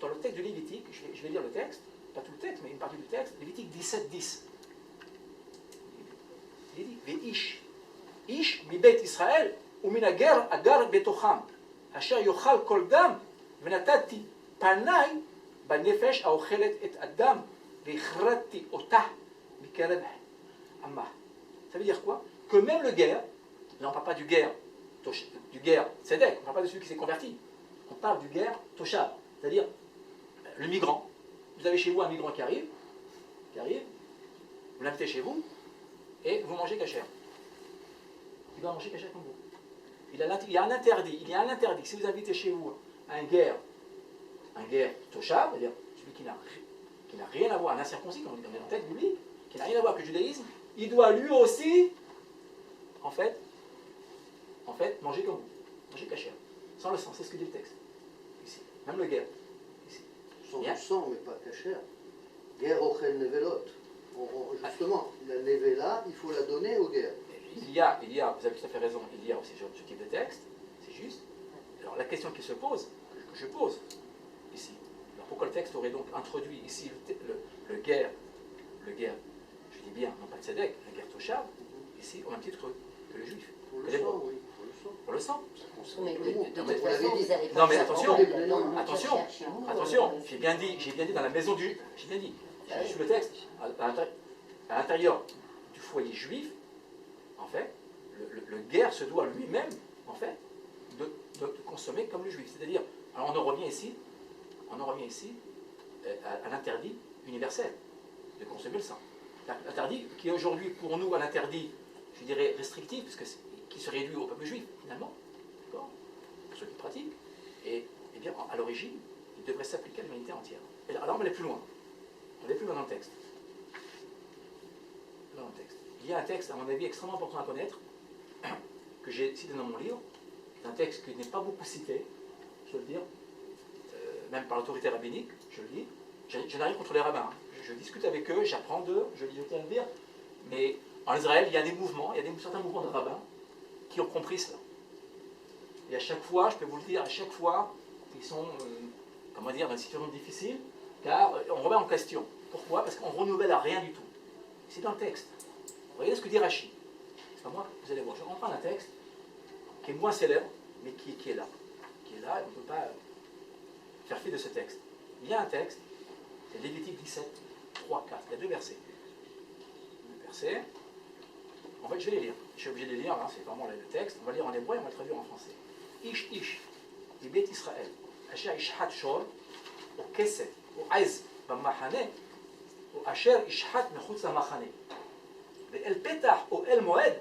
dans le texte du Lévitique, je vais lire le texte, pas tout le texte, mais une partie du texte, Lévitique 17:10. Il dit, Ve'ish, Ish mi bet Israël, ou min agar agar betocham, asher yochal kol dam, venatati panai, banefesh aochelet et adam, vechrati otah, mikereb amma. Ça veut dire quoi? Que même le guerre, là on ne parle pas du guerre Tzedek, on ne parle pas de celui qui s'est converti, on parle du guerre Toshav, c'est-à-dire le migrant. Vous avez chez vous un migrant qui arrive, vous l'invitez chez vous, et vous mangez cachère. Il doit manger cachère comme vous. Il y a un interdit. Il y a un interdit. Si vous invitez chez vous un guerre toshav, c'est-à-dire celui qui n'a rien à voir, un incirconcis, on est dans le texte biblique, qui n'a rien à voir avec le judaïsme, il doit lui aussi, en fait, manger comme vous, manger cachère, sans le sang, c'est ce que dit le texte, ici, même le guerre, ici. Sans Bien. du sang, mais pas cachère. Guerre ochel nevelot. Justement, la nevela, il faut la donner aux guerres. Il y a, vous avez tout à fait raison, il y a aussi ce type de texte, c'est juste. Alors la question qui se pose, que je pose ici, alors pourquoi le texte aurait donc introduit ici le guerre, je dis bien, non pas de Tzedek, le guerre Toshav, ici au même titre que le juif. Pour Que le les sang, Hébreux. oui, pour le sang. Pour le sang. Ça concerne Mais tout le monde. de Non, mais toute vous façon, l'avez dit. vous allez pas Non, mais faire attention, manger de la viande attention, cachère chez vous, attention, j'ai bien dit dans la maison du, j'ai bien dit, je suis le texte, à l'intérieur du foyer juif, en fait, le guerre se doit lui-même, en fait, de consommer comme le juif. C'est-à-dire, alors on en revient ici à l'interdit universel de consommer le sang. L'interdit qui est aujourd'hui pour nous un interdit, je dirais, restrictif, qui se réduit au peuple juif, finalement, d'accord, pour ceux qui pratiquent, et bien à l'origine, il devrait s'appliquer à l'humanité entière. Et alors on va aller plus loin. On va aller plus loin dans le texte. Il y a un texte, à mon avis, extrêmement important à connaître, que j'ai cité dans mon livre. C'est un texte qui n'est pas beaucoup cité, je veux le dire, même par l'autorité rabbinique, je le dis. Je n'ai rien contre les rabbins. Je discute avec eux, j'apprends d'eux, je tiens à le dire. Mais en Israël, il y a des mouvements, il y a certains mouvements de rabbins qui ont compris cela. Et à chaque fois, je peux vous le dire, à chaque fois, ils sont, comment dire, dans une situation difficile, car on remet en question. Pourquoi? Parce qu'on ne renouvelle à rien du tout. C'est dans le texte. Regardez ce que dit Rashi. C'est pas moi, vous allez voir. Je reprends un texte qui est moins célèbre, mais qui est là. Qui est là, et on ne peut pas faire fi de ce texte. Il y a un texte, c'est Lévitique 17, 3, 4. Il y a deux versets. Deux versets. En fait, je vais les lire. Je suis obligé de les lire, hein, c'est vraiment le texte. On va lire en hébreu et on va le traduire en français. Ish ish, Ibet Israël, Asher Ishhat Shor, au Kesset, au Aiz, Bamachane, au Asher Ishhat Mechutz Amachane. ואל פתח או אל מועד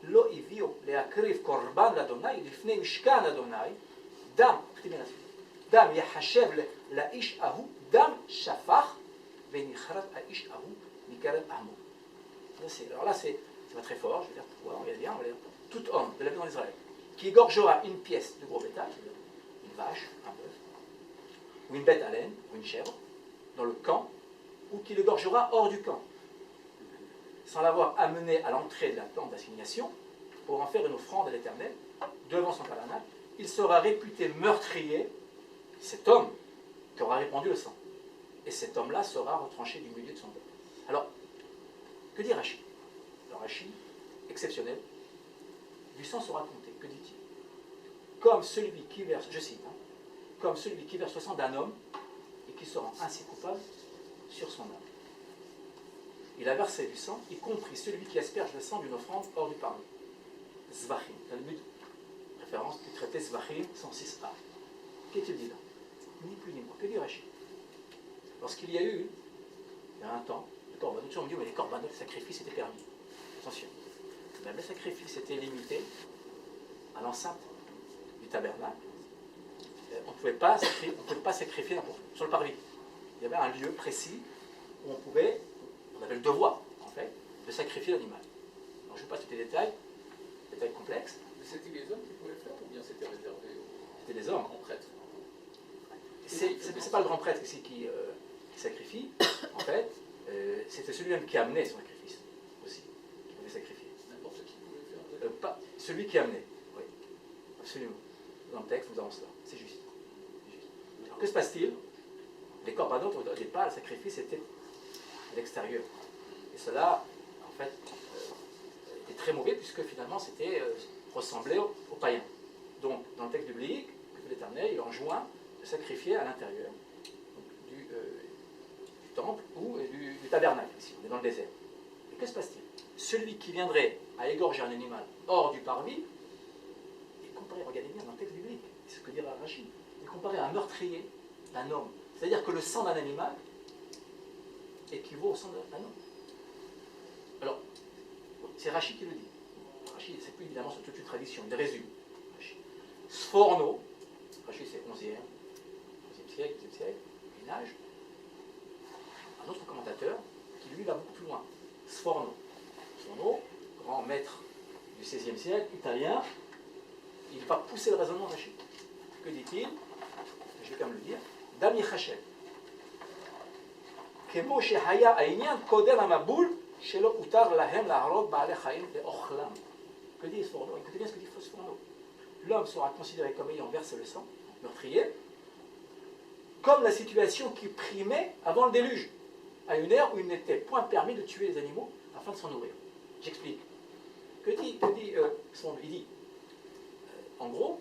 לא הביאו להקריב קורבן לאדוני לפני משכן אדוני דם יחשב לאיש ההוא דם שפך ונכרת האיש ההוא מקרב עמו. Alors là c'est pas très fort, je vais dire pourquoi, on va dire tout homme de la vie en Israël qui égorgera une pièce de gros bétail, une vache, un bœuf, ou une bête à laine, ou une chèvre, dans le camp, ou qui l'égorgera hors du camp, sans l'avoir amené à l'entrée de la tente d'assignation, pour en faire une offrande à l'Éternel, devant son tabernacle, il sera réputé meurtrier, cet homme qui aura répandu le sang. Et cet homme-là sera retranché du milieu de son peuple. Alors, que dit Rashi? Alors Rashi, exceptionnel, du sang sera compté. Que dit-il? Comme celui qui verse, je cite, hein, comme celui qui verse le sang d'un homme et qui se rend ainsi coupable sur son âme. Il a versé du sang, y compris celui qui asperge le sang d'une offrande hors du parvis. Zvachim, Talmud, référence du traité Zvachim 106a. Qu'est-il dit là? Ni plus ni moins. Que dit Rashi? Lorsqu'il y a eu, il y a un temps, les corbanotes, on me dit, mais les corbanotes, les sacrifices étaient permis. Attention, même les sacrifices étaient limités à l'enceinte du tabernacle. On ne pouvait pas sacrifier sur le parvis. Il y avait un lieu précis où on avait le devoir, en fait, de sacrifier l'animal. Alors je ne vais pas citer les détails complexes. Mais c'était les hommes qui pouvaient le faire ou bien c'était réservé C'était les hommes. aux prêtres? C'est pas le grand prêtre ici qui sacrifie, en fait, c'était celui-même qui amenait son sacrifice aussi, qui pouvait sacrifier. N'importe qui pouvait faire. Pas celui qui amenait, oui, absolument. Dans le texte, nous avons cela, c'est juste. Alors, que se passe-t-il? Les corbanotes, au départ, le sacrifice était à l'extérieur. Et cela, en fait, était très mauvais puisque finalement, c'était ressemblait aux païens. Donc, dans le texte biblique, l'Éternel, il enjoint de sacrifier à l'intérieur du temple ou du tabernacle, ici, on est dans le désert. Et que se passe-t-il? Celui qui viendrait à égorger un animal hors du parvis est comparé, regardez bien dans le texte biblique, c'est ce que dira Rachid, est comparé à un meurtrier d'un homme. C'est-à-dire que le sang d'un animal équivaut au sang d'un homme. Alors, c'est Rachid qui le dit. Rachid, c'est plus évidemment sur toute une tradition, il résume. Rachid. Sforno, Rachid c'est 11e siècle, 12e siècle, Moyen Âge. Un autre commentateur qui lui va beaucoup plus loin. Sforno. Sforno, grand maître du XVIe siècle, italien, il va pousser le raisonnement de Rachid. Que dit-il? Je vais quand même le dire. Dami Chachel. כמו שהיה העניין קודם המבול שלא הותר להם להרוג בעלי חיים לאוכלם. Que dit Sforno? Écoutez bien ce que dit Sforno. L'homme sera considéré comme ayant versé le sang, meurtrier, comme la situation qui primait avant le déluge, à une ère où il n'était point permis de tuer les animaux afin de s'en nourrir. J'explique. Que dit Sforno? Il dit, en gros,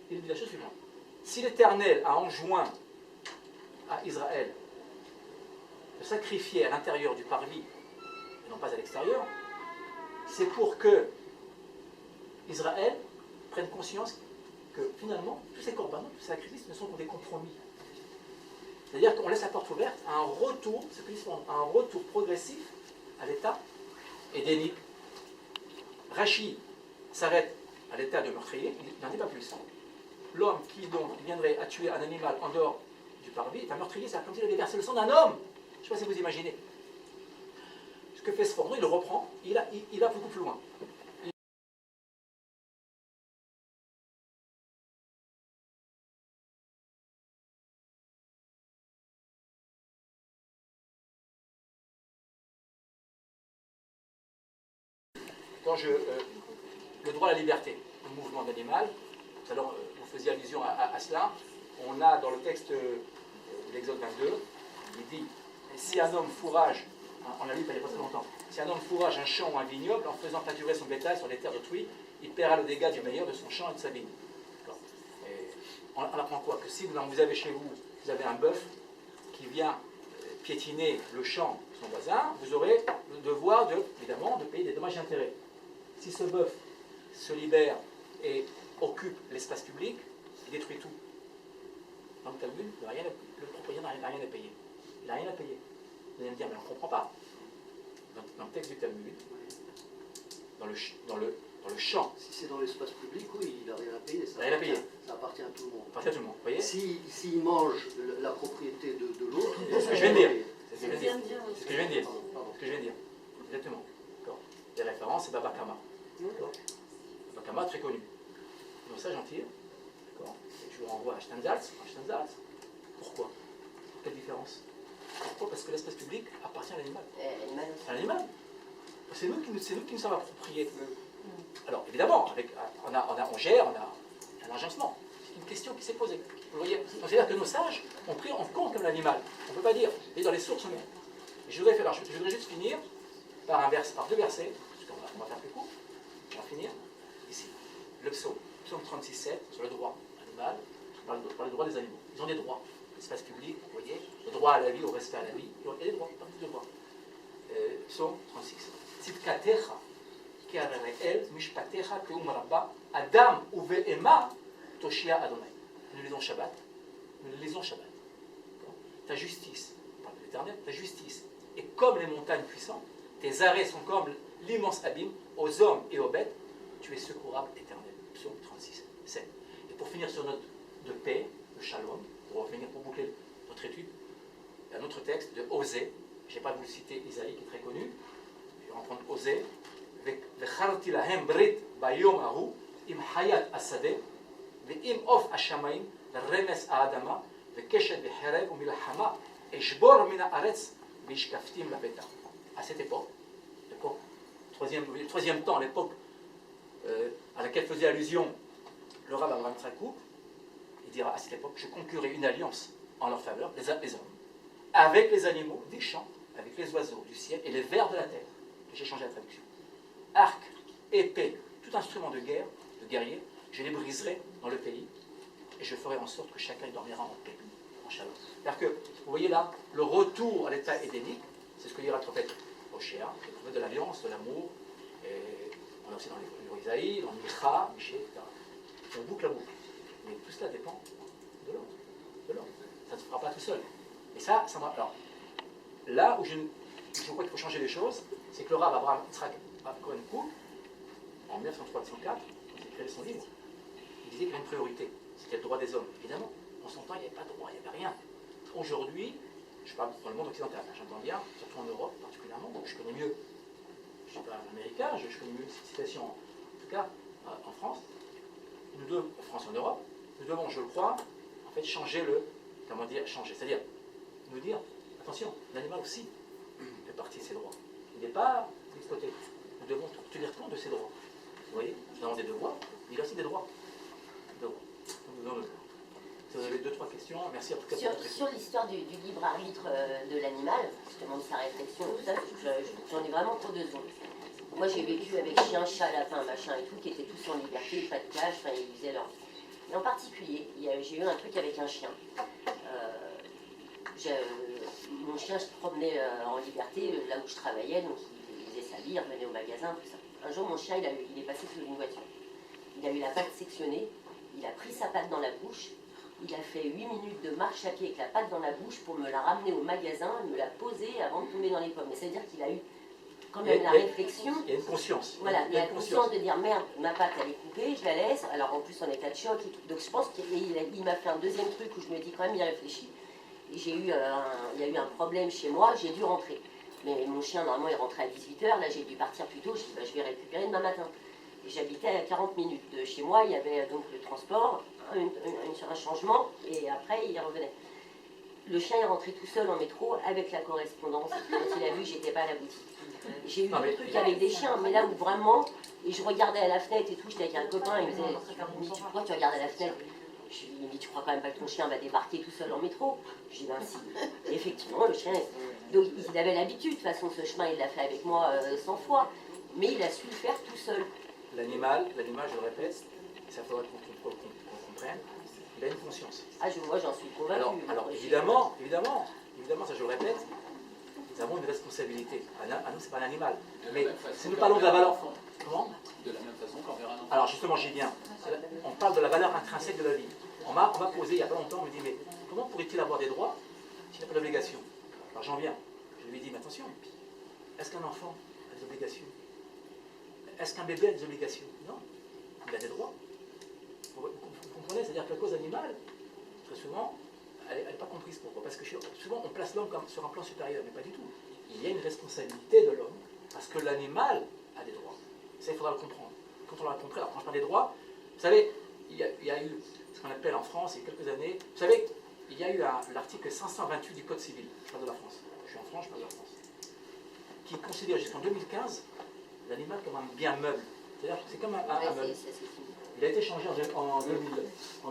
il dit la chose suivante. Si l'Éternel a enjoint à Israël de sacrifier à l'intérieur du parvis et non pas à l'extérieur, c'est pour que Israël prenne conscience que finalement tous ces corbanotes, tous ces sacrifices ne sont que des compromis. C'est-à-dire qu'on laisse la porte ouverte à un retour, ce que à un retour progressif à l'état édénique. Rachid s'arrête à l'état de meurtrier, il n'en dit pas plus. L'homme qui donc viendrait à tuer un animal en dehors du parvis est un meurtrier, c'est comme s'il avait versé le sang d'un homme. Je ne sais pas si vous imaginez. Ce que fait Sforno, il le reprend, il a beaucoup plus loin. Quand le droit à la liberté, le mouvement d'animal, tout à l'heure vous faisiez allusion à cela, on a dans le texte de l'Exode 22, il dit si un homme fourrage, on l'a lu il n'y a pas très longtemps, si un homme fourrage un champ ou un vignoble en faisant pâturer son bétail sur les terres d'autrui, il paiera le dégât du meilleur de son champ et de sa vigne. On apprend quoi? Que si vous avez chez vous, vous avez un bœuf qui vient piétiner le champ de son voisin, vous aurez le devoir évidemment de payer des dommages et intérêts. Si ce bœuf se libère et occupe l'espace public, il détruit tout. Dans le Talmud, le propriétaire n'a rien à payer. Il n'a rien à payer. Vous allez me dire, mais on ne comprend pas. Dans le texte du Talmud, dans le champ. Si c'est dans l'espace public, oui, il n'a rien à payer. Ça appartient à tout le monde. Ça appartient à tout le monde. Vous voyez? S'il mange la propriété de l'autre, c'est ce que je viens de dire. C'est ce que je viens de dire. dire. C'est ce que je viens de dire. C'est ce que je viens de dire. Exactement. Les références, c'est Baba Kama. Baba Kama, très connu. Donc ça, j'en tire. Je vous renvoie à Stendhals. Pourquoi? Quelle différence? Pourquoi? Parce que l'espace public appartient à l'animal. À l'animal. C'est nous qui nous sommes appropriés. Alors, évidemment, on gère, on a un agencement. C'est une question qui s'est posée. Vous voyez? C'est-à-dire que nos sages ont pris en compte comme l'animal. On ne peut pas dire. Et dans les sources, non. Et je voudrais juste finir par deux versets, parce qu'on va faire plus court. On va finir ici. Le psaume 36,7, sur le droit animal, par le droit des animaux. Ils ont des droits. L'espace public, vous voyez, le droit à la vie, au respect à la vie, il y a des droits, pas de droits. Psaume 36. Tzidkatecha, ki'areel mishpatecha te'um rabba, Adam uve'ema toshia Adonai. Nous lisons Shabbat. Ta justice, on parle de l'Éternel, ta justice est comme les montagnes puissantes, tes arrêts sont comme l'immense abîme, aux hommes et aux bêtes, tu es secourable éternel. Psaume 36, 7. Et pour finir sur note de paix, de shalom, pour boucler notre étude, un autre texte de Osée, je n'ai pas de vous le citer, Isaïe qui est très connu, je vais reprendre Osée, Vecharti lahem brit bayom ahu, im hayat asadeh, ve'im of hashamayim, remes ha'adama, ve'keshet ve'herev u'milahama, eshbor min ha'aretz, ve'ishkaftim labeta. À cette époque, troisième temps, l'époque à laquelle faisait allusion le rabbin Abraham Trakou, il dira à cette époque, je conclurai une alliance en leur faveur, les hommes, avec les animaux des champs, avec les oiseaux du ciel et les vers de la terre. J'ai changé la traduction. Arc, épée, tout instrument de guerre, de guerrier, je les briserai dans le pays et je ferai en sorte que chacun dormira en paix, en shalom. C'est-à-dire que, vous voyez là, le retour à l'état édénique, c'est ce que dira le prophète Oshéa, le prophète de l'alliance, de l'amour, et on a aussi dans les livres Isaïe, dans Micha, Miché, etc. On boucle la boucle. Mais tout cela dépend de l'homme. Ça ne se fera pas tout seul. Et ça alors, là où je crois qu'il faut changer les choses, c'est que le Rav Abraham Yitzhak Cohen Kook en 1903-1904, quand il écrivait son livre, il disait qu'il y avait une priorité, c'était le droit des hommes. Évidemment, en son temps, il n'y avait pas de droit, il n'y avait rien. Aujourd'hui, je parle dans le monde occidental, j'entends bien, surtout en Europe particulièrement, je connais mieux. Je ne suis pas américain, je connais mieux cette situation, en tout cas en France. Nous devons, en France et en Europe, nous devons, je le crois, en fait changer changer, c'est-à-dire nous dire, attention, l'animal aussi fait partie de ses droits. Il n'est pas exploité. Nous devons tenir compte de ses droits. Vous voyez, nous avons des devoirs, mais il y a aussi des droits. Nous devons le voir. Si vous avez 2-3 questions, merci en tout cas pour votre question. Sur l'histoire du libre arbitre de l'animal, je demande sa réflexion, tout ça, j'en ai vraiment pour 2 secondes. Moi j'ai vécu avec chien, chat, lapin, machin et tout, qui étaient tous en liberté, pas de cage, enfin ils faisaient leur vie. Et en particulier, j'ai eu un truc avec un chien. Mon chien se promenait en liberté là où je travaillais, donc il faisait sa vie, il revenait au magasin, tout ça. Un jour mon chien il est passé sous une voiture. Il a eu la patte sectionnée, il a pris sa patte dans la bouche, il a fait 8 minutes de marche à pied avec la patte dans la bouche pour me la ramener au magasin, me la poser avant de tomber dans les pommes. Mais c'est-à-dire qu'il a eu quand même la réflexion. Il y a une conscience. Voilà, il y a la conscience de dire merde, ma patte elle est coupée, je la laisse, alors en plus en état de choc et tout. Donc je pense qu'il m'a fait un deuxième truc où je me dis quand même il réfléchit. Il y a eu un problème chez moi, j'ai dû rentrer. Mais mon chien normalement il rentrait à 18h, là j'ai dû partir plus tôt, je dis je vais récupérer demain matin. J'habitais à 40 minutes de chez moi, il y avait donc le transport, un changement, et après il revenait. Le chien est rentré tout seul en métro avec la correspondance. Quand il a vu, j'étais pas à la boutique. J'ai eu des trucs avec des chiens, mais là où vraiment, et je regardais à la fenêtre et tout, j'étais avec un copain, il me disait, mais pourquoi tu regardes à la fenêtre? Il me dit, tu crois quand même pas que ton chien va débarquer tout seul en métro? Je dis, ben si. Et effectivement, le chien, donc il avait l'habitude, de toute façon, ce chemin, il l'a fait avec moi 100 fois, mais il a su le faire tout seul. L'animal, je le répète, ça faudrait qu'on comprenne, il a une conscience. Ah, moi j'en suis convaincu. Alors évidemment, ça je le répète, nous avons une responsabilité. À nous, c'est pas un animal. Mais si nous parlons de la valeur... Comment? De la même façon qu'envers un enfant. Alors justement, j'y viens. On parle de la valeur intrinsèque de la vie. On m'a posé il n'y a pas longtemps, on me dit, mais comment pourrait-il avoir des droits s'il n'a pas d'obligation? Alors j'en viens. Je lui dis, mais attention, est-ce qu'un enfant a des obligations? Est-ce qu'un bébé a des obligations? Non. Il a des droits. Vous comprenez? C'est-à-dire que la cause animale, très souvent, elle n'est pas comprise. Pourquoi? Parce que souvent, on place l'homme comme sur un plan supérieur, mais pas du tout. Il y a une responsabilité de l'homme, parce que l'animal a des droits. Ça, il faudra le comprendre. Quand on l'a compris, alors quand je parle des droits, vous savez, il y a eu ce qu'on appelle en France, il y a quelques années, vous savez, il y a eu l'article 528 du Code civil, je parle de la France. Je suis en France, je parle de la France, qui considère jusqu'en 2015 l'animal comme un bien meuble. C'est-à-dire que c'est comme un meuble. Il a été changé en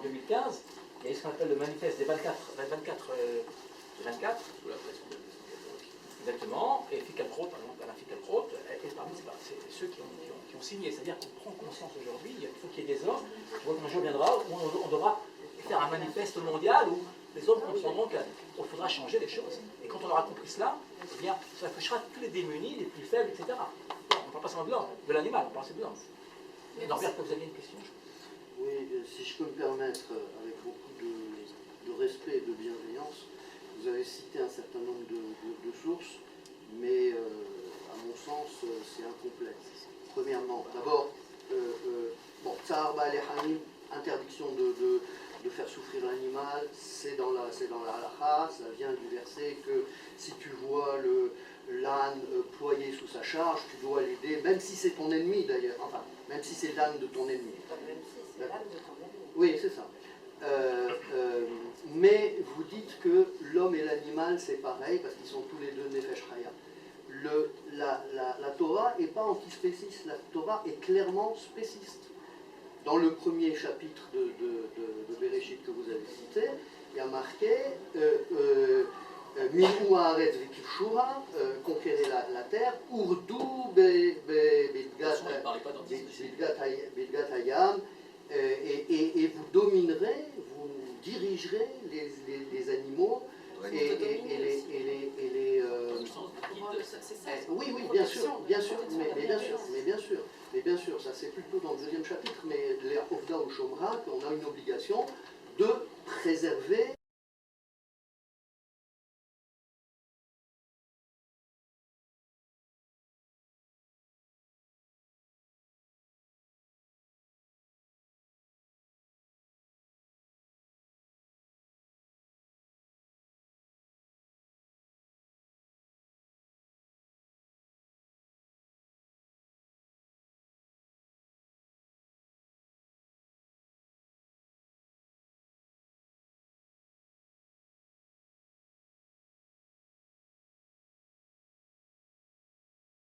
2015. Il y a eu ce qu'on appelle le manifeste des 24. Sous la pression de Exactement. Et Ficalcrote, par exemple, Alain Ficalcrote, est parmi ceux qui ont signé. C'est-à-dire qu'on prend conscience aujourd'hui, il faut qu'il y ait des hommes. Je vois qu'un jour viendra où on devra faire un manifeste mondial où les hommes comprendront qu'il faudra changer les choses. Et quand on aura compris cela, eh bien, ça touchera tous les démunis, les plus faibles, etc. On ne parle pas seulement de l'homme, de l'animal, on parle aussi de l'homme. Norbert, vous aviez une question? Oui, si je peux me permettre, avec beaucoup de respect et de bienveillance, vous avez cité un certain nombre de sources, mais à mon sens, c'est incomplet. Premièrement, d'abord, Tsar Ba'al Hamim, interdiction de faire souffrir l'animal, c'est dans la halakha, ça vient du verset que si tu vois l'âne ployé sous sa charge, tu dois l'aider, même si c'est ton ennemi d'ailleurs, enfin, même si c'est l'âne de ton ennemi. Même si c'est l'âme de ton ennemi. Oui, c'est ça. Mais vous dites que l'homme et l'animal c'est pareil parce qu'ils sont tous les deux Nefesh Chaya. La Torah n'est pas antispéciste, la Torah est clairement spéciste. Dans le premier chapitre de Bereshit que vous avez cité, il y a marqué Minou Haaretz V'Kivshura, conquérir la terre, Urdu Bidgat Hayam, et vous dominerez, vous dirigerez les animaux et les oui, bien sûr, mais bien sûr, ça c'est plutôt dans le deuxième chapitre, mais les Ofda ou Shomra, on a une obligation de préserver